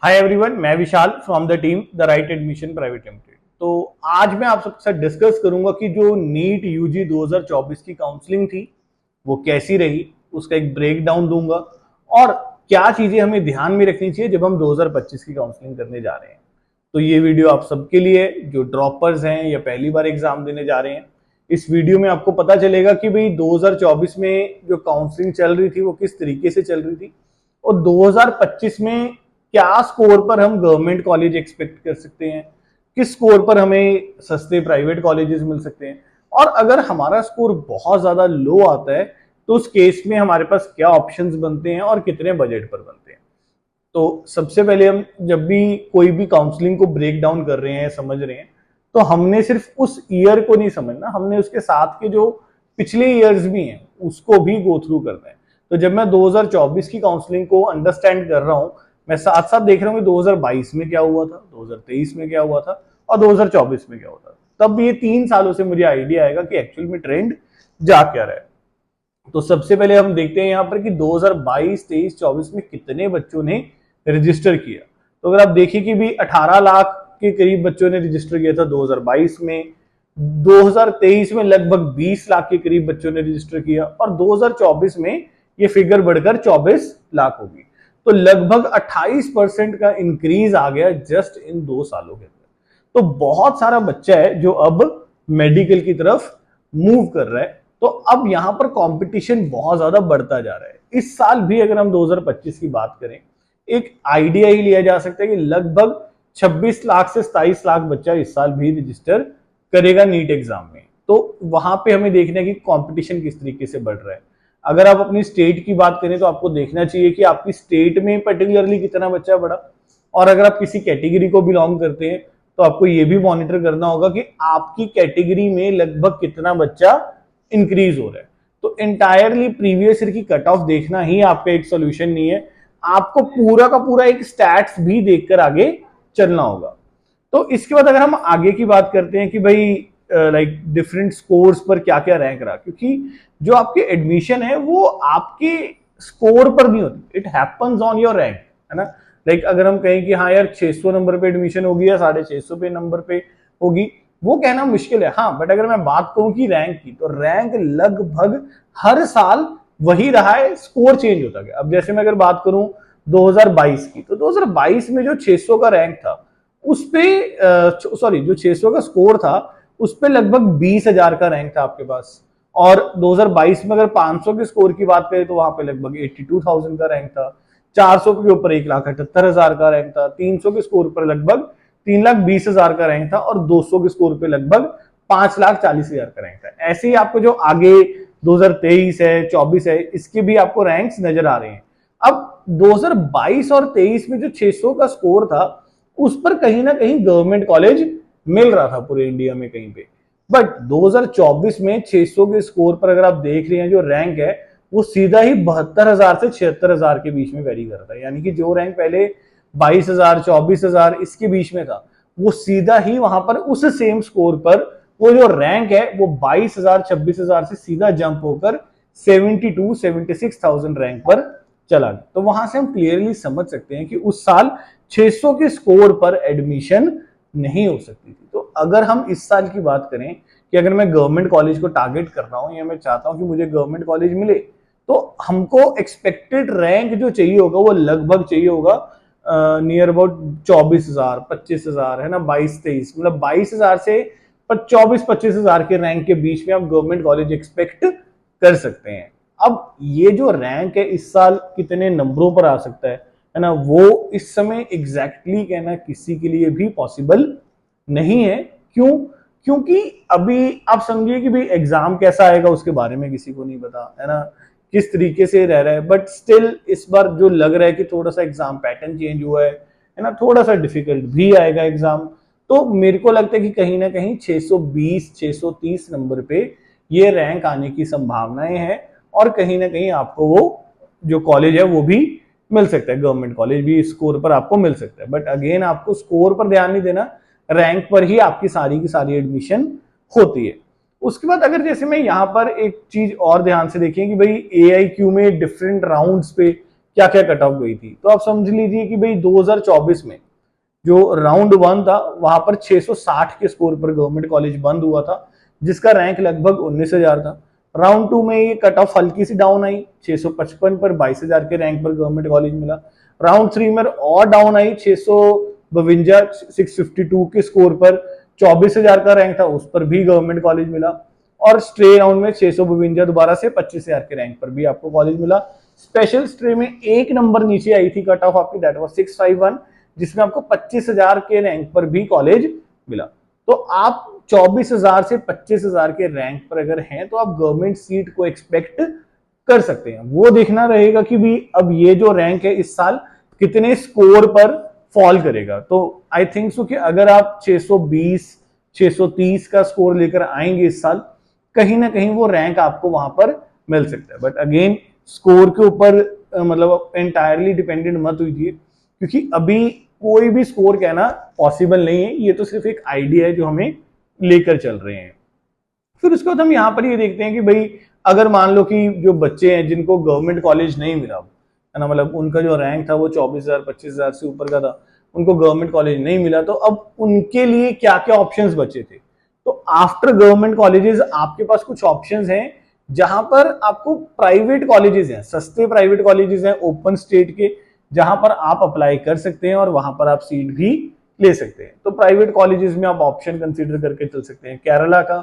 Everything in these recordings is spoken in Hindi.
हाय एवरीवन, मैं Vishal from the team the right admission private limited. तो आज मैं आप सबके साथ डिस्कस करूंगा कि जो नीट यूजी 2024 की काउंसलिंग थी वो कैसी रही, उसका एक ब्रेक डाउन दूंगा और क्या चीजें हमें ध्यान में रखनी चाहिए जब हम 2025 की काउंसलिंग करने जा रहे हैं। तो ये वीडियो आप सबके लिए जो ड्रॉपर्स हैं या पहली बार एग्जाम देने जा रहे हैं। इस वीडियो में आपको पता चलेगा कि भाई 2024 में जो काउंसलिंग चल रही थी वो किस तरीके से चल रही थी और 2025 में क्या स्कोर पर हम गवर्नमेंट कॉलेज एक्सपेक्ट कर सकते हैं, किस स्कोर पर हमें सस्ते प्राइवेट कॉलेजेस मिल सकते हैं और अगर हमारा स्कोर बहुत ज्यादा लो आता है तो उस केस में हमारे पास क्या ऑप्शंस बनते हैं और कितने बजट पर बनते हैं। तो सबसे पहले हम जब भी कोई भी काउंसलिंग को ब्रेक डाउन कर रहे हैं, समझ रहे हैं, तो हमने सिर्फ उस ईयर को नहीं समझना, हमने उसके साथ के जो पिछले ईयर्स भी हैं उसको भी गो थ्रू करना है। तो जब मैं 2024 की काउंसलिंग को अंडरस्टैंड कर रहा हूं, मैं साथ साथ देख रहा हूँ कि 2022 में क्या हुआ था, 2023 में क्या हुआ था और 2024 में क्या हुआ था। तब ये 3 सालों से मुझे आइडिया आएगा कि एक्चुअल में ट्रेंड जा क्या रहा है। तो सबसे पहले हम देखते हैं यहाँ पर कि 2022, 23, 24 में कितने बच्चों ने रजिस्टर किया। तो अगर आप देखिए कि भी 18 लाख के करीब बच्चों ने रजिस्टर किया था 2022 में, 2023 में लगभग 20 लाख के करीब बच्चों ने रजिस्टर किया और 2024 में ये फिगर बढ़कर 24 लाख होगी। तो लगभग 28% का इंक्रीज आ गया जस्ट इन 2 सालों के अंदर। तो बहुत सारा बच्चा है जो अब मेडिकल की तरफ मूव कर रहा है। तो अब यहां पर कंपटीशन बहुत ज्यादा बढ़ता जा रहा है। इस साल भी अगर हम 2025 की बात करें, एक आइडिया ही लिया जा सकता है कि लगभग 26 लाख से 27 लाख बच्चा इस साल भी रजिस्टर करेगा नीट एग्जाम में। तो वहां पे हमें देखना है कि कंपटीशन किस तरीके से बढ़ रहा है। अगर आप अपनी स्टेट की बात करें तो आपको देखना चाहिए कि आपकी स्टेट में पर्टिकुलरली कितना बच्चा बढ़ा, और अगर आप किसी कैटेगरी को बिलोंग करते हैं तो आपको यह भी मॉनिटर करना होगा कि आपकी कैटेगरी में लगभग कितना बच्चा इंक्रीज हो रहा है। तो एंटायरली प्रीवियस ईयर की कट ऑफ देखना ही आपका एक सोल्यूशन नहीं है, आपको पूरा का पूरा एक स्टैट्स भी देखकर आगे चलना होगा। तो इसके बाद अगर हम आगे की बात करते हैं कि भाई लाइक डिफरेंट स्कोर्स पर क्या क्या रैंक रहा, क्योंकि जो आपके एडमिशन है वो आपके स्कोर पर नहीं होती, it happens on your rank, है ना। लाइक अगर हम कहें कि हाँ यार 600 नंबर पे एडमिशन होगी या 650 पे नंबर पे होगी, वो कहना मुश्किल है। हाँ, बट अगर मैं बात कहूं कि रैंक की, तो रैंक लगभग हर साल वही रहा है, स्कोर चेंज होता गया। अब जैसे मैं अगर बात करूं 2022 की, तो 2022 में जो 600 का रैंक था उस पे सॉरी जो 600 का स्कोर था उस पे लगभग 20,000 का रैंक था आपके पास। और 2022 में अगर 500 के स्कोर की बात करें तो वहां पे लगभग 82,000 का रैंक था। 400 के ऊपर 1,78,000 का रैंक था। 300 के स्कोर पर लगभग 3,20,000 का रैंक था और 200 के स्कोर पे लगभग 5,40,000 का रैंक था। ऐसे ही आपको जो आगे 2023 है, 24 है, इसके भी आपको रैंक्स नजर आ रहे हैं। अब 2022 और 23 में जो 600 का स्कोर था उस पर कहीं ना कहीं गवर्नमेंट कॉलेज मिल रहा था पूरे इंडिया में कहीं पे। बट 2024 में 600 के स्कोर पर अगर आप देख रहे हैं जो रैंक है वो सीधा ही 72,000 से 76,000 के बीच में वेरी कर रहा है। यानी कि जो रैंक पहले 22,000, 24,000 इसके बीच में था, वो सीधा ही वहां पर उस सेम स्कोर पर वो जो रैंक है वो 22,000, 26,000 से सीधा जंप होकर 72, 76,000 रैंक पर चला गया। तो वहां से हम क्लियरली समझ सकते हैं कि उस साल 600 के स्कोर पर एडमिशन नहीं हो सकती थी। तो अगर हम इस साल की बात करें कि अगर मैं गवर्नमेंट कॉलेज को टारगेट कर रहा हूं या मैं चाहता हूं कि मुझे गवर्नमेंट कॉलेज मिले, तो हमको एक्सपेक्टेड रैंक जो चाहिए होगा वो लगभग चाहिए होगा नियर अबाउट 24,000, 25,000, है ना, 22-23, मतलब 22,000 से 24-25,000 के रैंक के बीच में आप गवर्नमेंट कॉलेज एक्सपेक्ट कर सकते हैं। अब ये जो रैंक है इस साल कितने नंबरों पर आ सकता है ना, वो इस समय एग्जैक्टली कहना किसी के लिए भी पॉसिबल नहीं है। क्यों? क्योंकि अभी आप समझिए कि भाई एग्जाम कैसा आएगा उसके बारे में किसी को नहीं पता, है ना, किस तरीके से रह रहा है। बट स्टिल इस बार जो लग रहा है कि थोड़ा सा एग्जाम पैटर्न चेंज हुआ है ना, थोड़ा सा डिफिकल्ट भी आएगा एग्जाम। तो मेरे को लगता है कि कहीं ना कहीं 620, 630 नंबर पे ये रैंक आने की संभावनाएं हैं और कहीं ना कहीं आपको वो जो कॉलेज है वो भी मिल सकता है, गवर्नमेंट कॉलेज भी स्कोर पर आपको मिल सकता है। बट अगेन आपको स्कोर पर ध्यान नहीं देना, रैंक पर ही आपकी सारी की सारी एडमिशन होती है। उसके बाद अगर जैसे मैं यहाँ पर एक चीज और ध्यान से देखें कि भाई AIQ में डिफरेंट राउंड्स पे क्या क्या कट ऑफ गई थी। तो आप समझ लीजिए कि भाई 2024 में जो राउंड 1 था वहां पर 660 के स्कोर पर गवर्नमेंट कॉलेज बंद हुआ था, जिसका रैंक लगभग 19,000 था। राउंड 2 में ये कट ऑफ हल्की सी डाउन आई, 655 पर 22,000 के रैंक पर गवर्नमेंट कॉलेज मिला। राउंड 3 में और डाउन आई, 652 के स्कोर पर 24,000 का रैंक था, उस पर भी गवर्नमेंट कॉलेज मिला। और स्ट्रे राउंड में 652 दोबारा से 25,000 के रैंक पर भी आपको कॉलेज मिला। स्पेशल स्ट्रे में एक नंबर नीचे आई थी कट ऑफ आपकी, दैट वाज 651, जिसमें आपको 25,000 के रैंक पर भी कॉलेज मिला। तो आप 24,000 से 25,000 के रैंक पर अगर हैं तो आप गवर्नमेंट सीट को एक्सपेक्ट कर सकते हैं। वो देखना रहेगा कि भी अब ये जो रैंक है इस साल कितने स्कोर पर फॉल करेगा। तो आई थिंक सो कि अगर आप 620 630 का स्कोर लेकर आएंगे इस साल, कहीं ना कहीं वो रैंक आपको वहां पर मिल सकता है। बट अगेन स्कोर के ऊपर मतलब एंटायरली डिपेंडेंट मत हुई, क्योंकि अभी कोई भी स्कोर कहना पॉसिबल नहीं है, ये तो सिर्फ एक आइडिया है जो हमें लेकर चल रहे हैं। फिर उसके बाद हम यहाँ पर ये देखते हैं कि भाई अगर मान लो कि जो बच्चे हैं जिनको गवर्नमेंट कॉलेज नहीं मिला है ना, मतलब उनका जो रैंक था वो 24,000 25,000 से ऊपर का था, उनको गवर्नमेंट कॉलेज नहीं मिला, तो अब उनके लिए क्या क्या ऑप्शंस बचे थे। तो आफ्टर गवर्नमेंट कॉलेजेस आपके पास कुछ ऑप्शंस हैं जहां पर आपको प्राइवेट कॉलेजेस हैं, सस्ते प्राइवेट कॉलेजेस हैं ओपन स्टेट के, जहां पर आप अप्लाई कर सकते हैं और वहां पर आप सीट भी ले सकते हैं। तो प्राइवेट कॉलेजेस में आप ऑप्शन कंसीडर करके चल सकते हैं केरला का।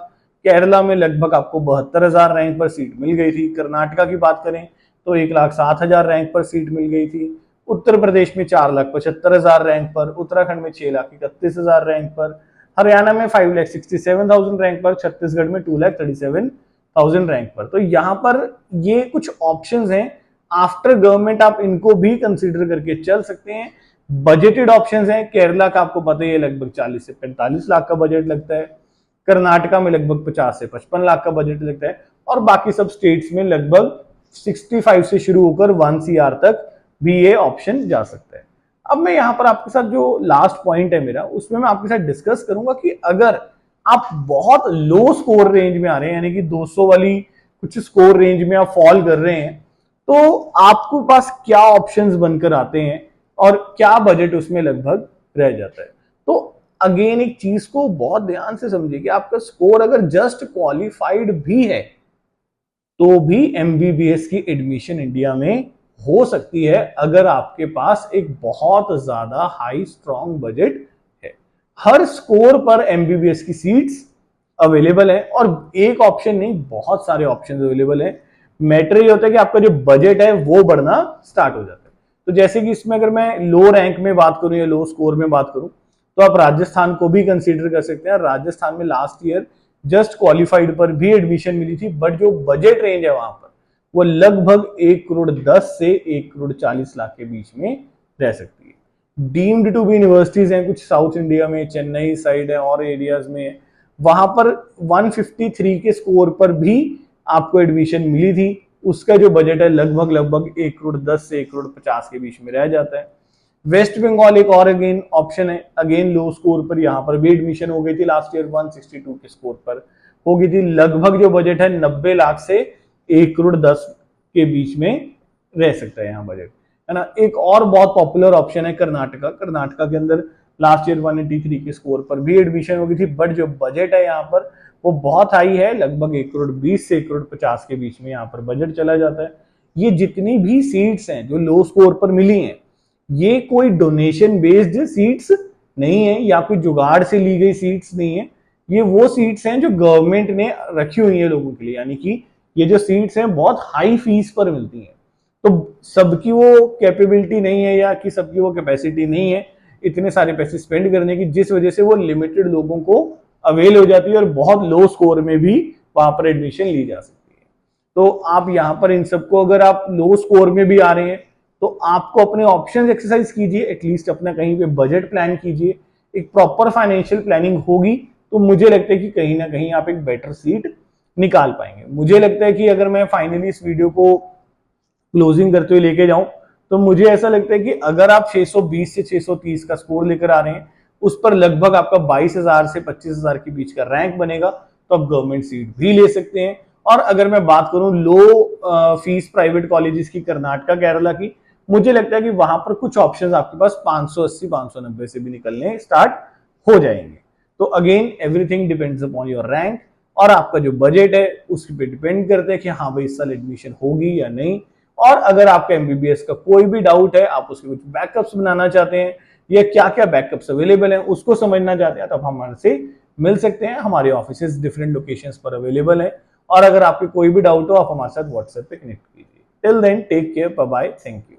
केरला में लगभग आपको 72,000 रैंक पर सीट मिल गई थी। कर्नाटका की बात करें तो 1,07,000 रैंक पर सीट मिल गई थी। उत्तर प्रदेश में 4,75,000 रैंक पर, उत्तराखंड में 6,31,000 रैंक पर, हरियाणा में 5,67,000 रैंक पर, छत्तीसगढ़ में 2,37,000 रैंक पर। तो यहाँ पर ये कुछ ऑप्शंस हैं, आफ्टर गवर्नमेंट आप इनको भी कंसीडर करके चल सकते हैं। बजटेड ऑप्शंस हैं, केरला का आपको पता ही है लगभग 40 से 45 लाख का बजट लगता है, कर्नाटका में लगभग 50 से 55 लाख का बजट लगता है, और बाकी सब स्टेट्स में लगभग 65 से शुरू होकर 1 CR तक भी ये ऑप्शन जा सकता है। अब मैं यहाँ पर आपके साथ जो लास्ट पॉइंट है मेरा, उसमें मैं आपके साथ डिस्कस करूंगा कि अगर आप बहुत लो स्कोर रेंज में आ रहे हैं, यानी कि 200 वाली कुछ स्कोर रेंज में आप फॉल कर रहे हैं, तो आपको पास क्या ऑप्शंस बनकर आते हैं और क्या बजट उसमें लगभग रह जाता है। तो अगेन एक चीज को बहुत ध्यान से समझिए कि आपका स्कोर अगर जस्ट क्वालिफाइड भी है तो भी एमबीबीएस की एडमिशन इंडिया में हो सकती है, अगर आपके पास एक बहुत ज्यादा हाई स्ट्रॉन्ग बजट है। हर स्कोर पर एमबीबीएस की सीट्स अवेलेबल है, और एक ऑप्शन नहीं, बहुत सारे ऑप्शंस अवेलेबल है। मैटर ये होता है कि आपका जो बजट है वो बढ़ना स्टार्ट हो जाता है। तो जैसे कि इसमें अगर मैं लो रैंक में बात करूं या लो स्कोर में बात करूं, तो आप राजस्थान को भी कंसीडर कर सकते हैं। राजस्थान में लास्ट ईयर जस्ट क्वालिफाइड पर भी एडमिशन मिली थी, बट जो बजट रेंज है वहां पर वो लगभग 1,10 से 1,40 के बीच में रह सकती है। डीम्ड टू बी यूनिवर्सिटीज हैं कुछ साउथ इंडिया में, चेन्नई साइड है और एरियाज में, वहां पर 153 के स्कोर पर भी आपको एडमिशन मिली थी। उसका जो बजट है लगभग 1,10 से 1,50 के बीच में रह जाता है। वेस्ट बंगाल एक और अगेन ऑप्शन है, अगेन लो स्कोर पर यहाँ पर भी एडमिशन हो गई थी लास्ट ईयर, 162 के स्कोर पर हो गई थी। लगभग जो बजट है 90 लाख से 1,10 के बीच में रह सकता है यहाँ बजट, है ना। एक और बहुत पॉपुलर ऑप्शन है कर्नाटका। कर्नाटका के अंदर लास्ट ईयर 183 के स्कोर पर भी एडमिशन हो गई थी, बट जो बजट है यहाँ पर वो बहुत हाई है, लगभग 1,20 से 1,50 के बीच में यहाँ पर बजट चला जाता है। ये जितनी भी सीट्स हैं जो लो स्कोर पर मिली हैं, ये कोई डोनेशन बेस्ड सीट्स नहीं है या कोई जुगाड़ से ली गई सीट्स नहीं है। ये वो सीट्स हैं जो गवर्नमेंट ने रखी हुई है लोगों के लिए, यानी कि ये जो सीट्स हैं बहुत हाई फीस पर मिलती हैं। तो सबकी वो कैपेबिलिटी नहीं है या कि सबकी वो कैपेसिटी नहीं है इतने सारे पैसे स्पेंड करने की, जिस वजह से वो लिमिटेड लोगों को अवेल हो जाती है और बहुत लो स्कोर में भी वहां पर एडमिशन ली जा सकती है। तो आप यहाँ पर इन सबको, अगर आप लो स्कोर में भी आ रहे हैं तो आपको अपने ऑप्शंस एक्सरसाइज कीजिए, एटलीस्ट अपना कहीं पे बजट प्लान कीजिए, एक प्रॉपर फाइनेंशियल प्लानिंग होगी तो मुझे लगता है कि कहीं ना कहीं आप एक बेटर सीट निकाल पाएंगे। मुझे लगता है कि अगर मैं फाइनली इस वीडियो को क्लोजिंग करते हुए लेके जाऊं तो मुझे ऐसा लगता है कि अगर आप 620 से 630 का स्कोर लेकर आ रहे हैं, उस पर लगभग आपका 22,000 से 25,000 के बीच का रैंक बनेगा, तो आप गवर्नमेंट सीट भी ले सकते हैं। और अगर मैं बात करूं लो फीस प्राइवेट कॉलेजेस की कर्नाटका केरला की, मुझे लगता है कि वहां पर कुछ ऑप्शंस आपके पास 580 590 से भी निकलने स्टार्ट हो जाएंगे। तो again everything depends upon your rank और आपका जो बजट है उस पर डिपेंड करते हैं कि हाँ भाई इस साल एडमिशन होगी या नहीं। और अगर आपका एमबीबीएस का कोई भी डाउट है, आप उसके कुछ बैकअप्स बनाना चाहते हैं या क्या क्या बैकअप्स अवेलेबल हैं उसको समझना चाहते हैं, तो आप हमारे से मिल सकते हैं। हमारे ऑफिसेज डिफरेंट लोकेशंस पर अवेलेबल है और अगर आपके कोई भी डाउट हो आप हमारे साथ व्हाट्सएप पे कनेक्ट कीजिए। Till then take care, bye bye, thank you.